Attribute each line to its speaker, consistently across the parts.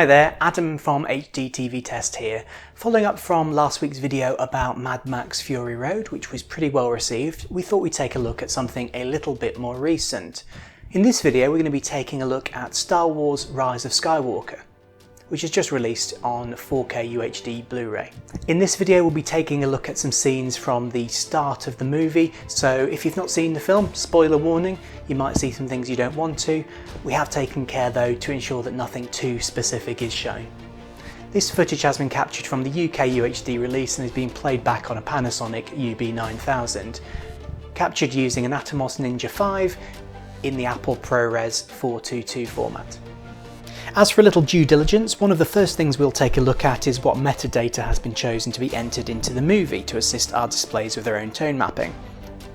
Speaker 1: Hi there, Adam from HDTV Test here. Following up from last week's video about Mad Max Fury Road, which was pretty well received, we thought we'd take a look at something a little bit more recent. In this video we're going to be taking a look at Star Wars Rise of Skywalker, which is just released on 4K UHD Blu-ray. In this video we'll be taking a look at some scenes from the start of the movie, so if you've not seen the film, spoiler warning, you might see some things you don't want to. We have taken care though to ensure that nothing too specific is shown. This footage has been captured from the UK UHD release and is being played back on a Panasonic UB9000, captured using an Atomos Ninja 5 in the Apple ProRes 422 format. As for a little due diligence, one of the first things we'll take a look at is what metadata has been chosen to be entered into the movie to assist our displays with their own tone mapping.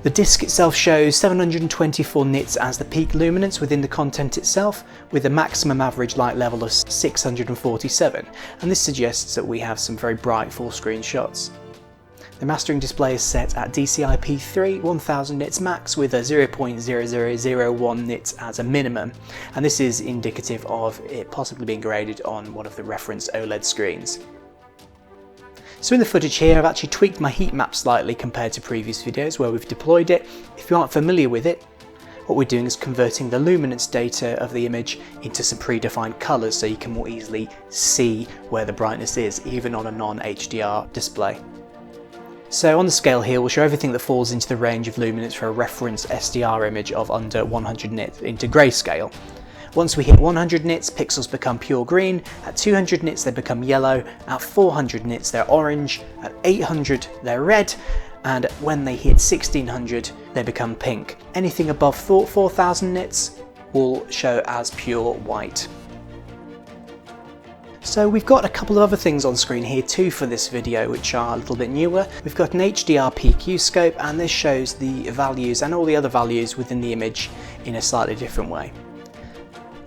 Speaker 1: The disc itself shows 724 nits as the peak luminance within the content itself, with a maximum average light level of 647, and this suggests that we have some very bright full screen shots. The mastering display is set at DCI-P3 1000 nits max with a 0.0001 nits as a minimum, and this is indicative of it possibly being graded on one of the reference OLED screens. So in the footage here I've actually tweaked my heat map slightly compared to previous videos where we've deployed it. If you aren't familiar with it, what we're doing is converting the luminance data of the image into some predefined colours so you can more easily see where the brightness is, even on a non-HDR display. So on the scale here we'll show everything that falls into the range of luminance for a reference SDR image of under 100 nits into grayscale. Once we hit 100 nits, pixels become pure green, at 200 nits they become yellow, at 400 nits they're orange, at 800 they're red, and when they hit 1600 they become pink. Anything above 4000 nits will show as pure white. So we've got a couple of other things on screen here too for this video which are a little bit newer. We've got an HDR PQ scope and this shows the values and all the other values within the image in a slightly different way.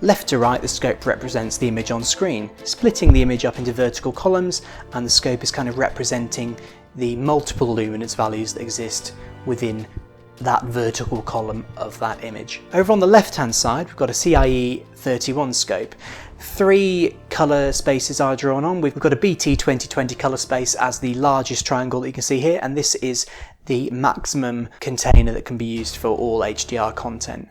Speaker 1: Left to right the scope represents the image on screen, splitting the image up into vertical columns, and the scope is kind of representing the multiple luminance values that exist within that vertical column of that image. Over on the left hand side we've got a CIE 31 scope. 3 colour spaces are drawn on. We've got a BT 2020 colour space as the largest triangle that you can see here, and this is the maximum container that can be used for all HDR content.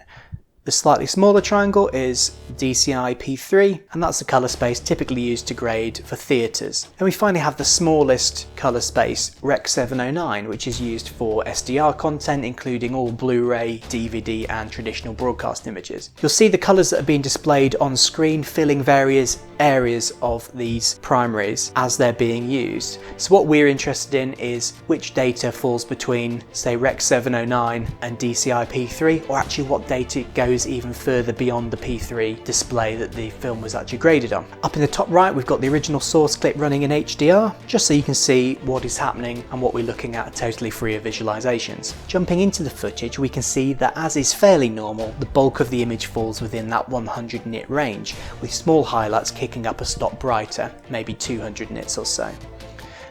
Speaker 1: The slightly smaller triangle is DCI P3, and that's the colour space typically used to grade for theatres. And we finally have the smallest colour space, Rec 709, which is used for SDR content, including all Blu-ray, DVD and traditional broadcast images. You'll see the colours that are being displayed on screen filling various areas of these primaries as they're being used. So what we're interested in is which data falls between, say, Rec 709 and DCI P3, or actually what data goes even further beyond the P3 display that the film was actually graded on. Up in the top right we've got the original source clip running in HDR, just so you can see what is happening and what we're looking at totally free of visualizations. Jumping into the footage we can see that, as is fairly normal, the bulk of the image falls within that 100 nit range, with small highlights kicking up a stop brighter, maybe 200 nits or so.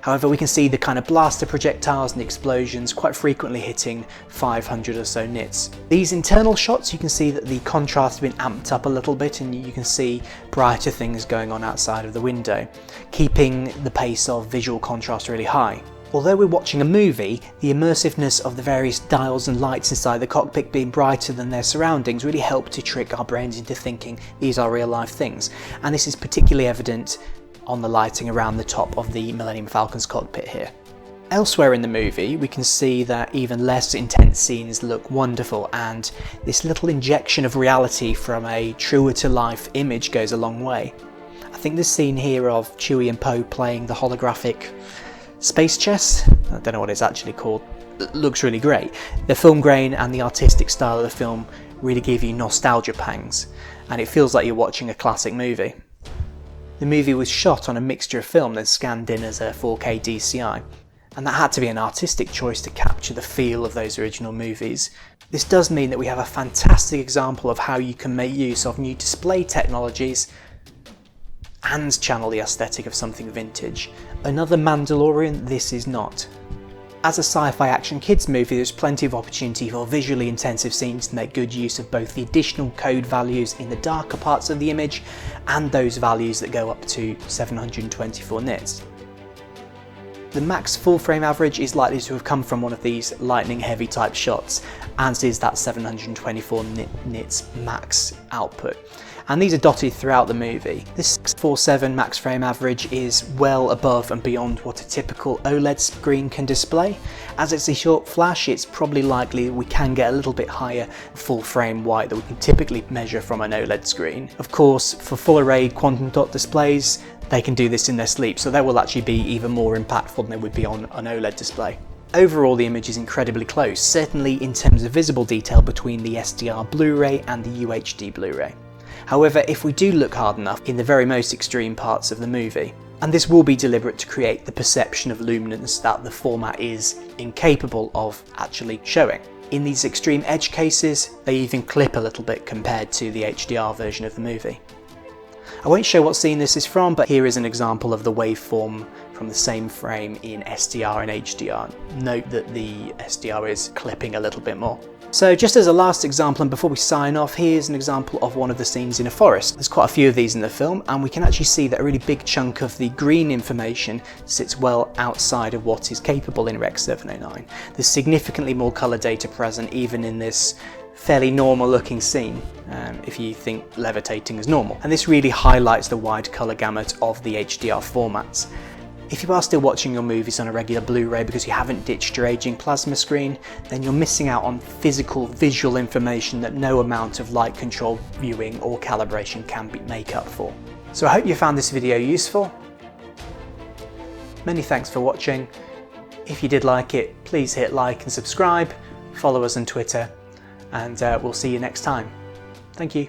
Speaker 1: However, we can see the kind of blaster projectiles and explosions quite frequently hitting 500 or so nits. These internal shots, you can see that the contrast has been amped up a little bit and you can see brighter things going on outside of the window, keeping the pace of visual contrast really high. Although we're watching a movie, the immersiveness of the various dials and lights inside the cockpit being brighter than their surroundings really help to trick our brains into thinking these are real life things, and this is particularly evident on the lighting around the top of the Millennium Falcon's cockpit here. Elsewhere in the movie we can see that even less intense scenes look wonderful, and this little injection of reality from a truer to life image goes a long way. I think this scene here of Chewie and Poe playing the holographic space chess, I don't know what it's actually called, looks really great. The film grain and the artistic style of the film really give you nostalgia pangs, and it feels like you're watching a classic movie. The movie was shot on a mixture of film then scanned in as a 4K DCI, and that had to be an artistic choice to capture the feel of those original movies. This does mean that we have a fantastic example of how you can make use of new display technologies and channel the aesthetic of something vintage. Another Mandalorian this is not. As a sci-fi action kids movie, there's plenty of opportunity for visually intensive scenes to make good use of both the additional code values in the darker parts of the image and those values that go up to 724 nits. The max full frame average is likely to have come from one of these lightning heavy type shots, as is that 724 nits max output. And these are dotted throughout the movie. This 647 max frame average is well above and beyond what a typical OLED screen can display. As it's a short flash, it's probably likely we can get a little bit higher full frame white that we can typically measure from an OLED screen. Of course, for full array quantum dot displays, they can do this in their sleep, so they will actually be even more impactful than they would be on an OLED display. Overall, the image is incredibly close, certainly in terms of visible detail between the SDR Blu-ray and the UHD Blu-ray. However, if we do look hard enough in the very most extreme parts of the movie, and this will be deliberate to create the perception of luminance that the format is incapable of actually showing. In these extreme edge cases, they even clip a little bit compared to the HDR version of the movie. I won't show what scene this is from, but here is an example of the waveform from the same frame in SDR and HDR. Note that the SDR is clipping a little bit more. So just as a last example, and before we sign off, here's an example of one of the scenes in a forest. There's quite a few of these in the film, and we can actually see that a really big chunk of the green information sits well outside of what is capable in Rec. 709. There's significantly more colour data present even in this fairly normal looking scene, if you think levitating is normal. And this really highlights the wide colour gamut of the HDR formats. If you are still watching your movies on a regular Blu-ray because you haven't ditched your aging plasma screen, then you're missing out on physical visual information that no amount of light controlled viewing or calibration can make up for. So I hope you found this video useful. Many thanks for watching. If you did like it, please hit like and subscribe, follow us on Twitter, and we'll see you next time. Thank you.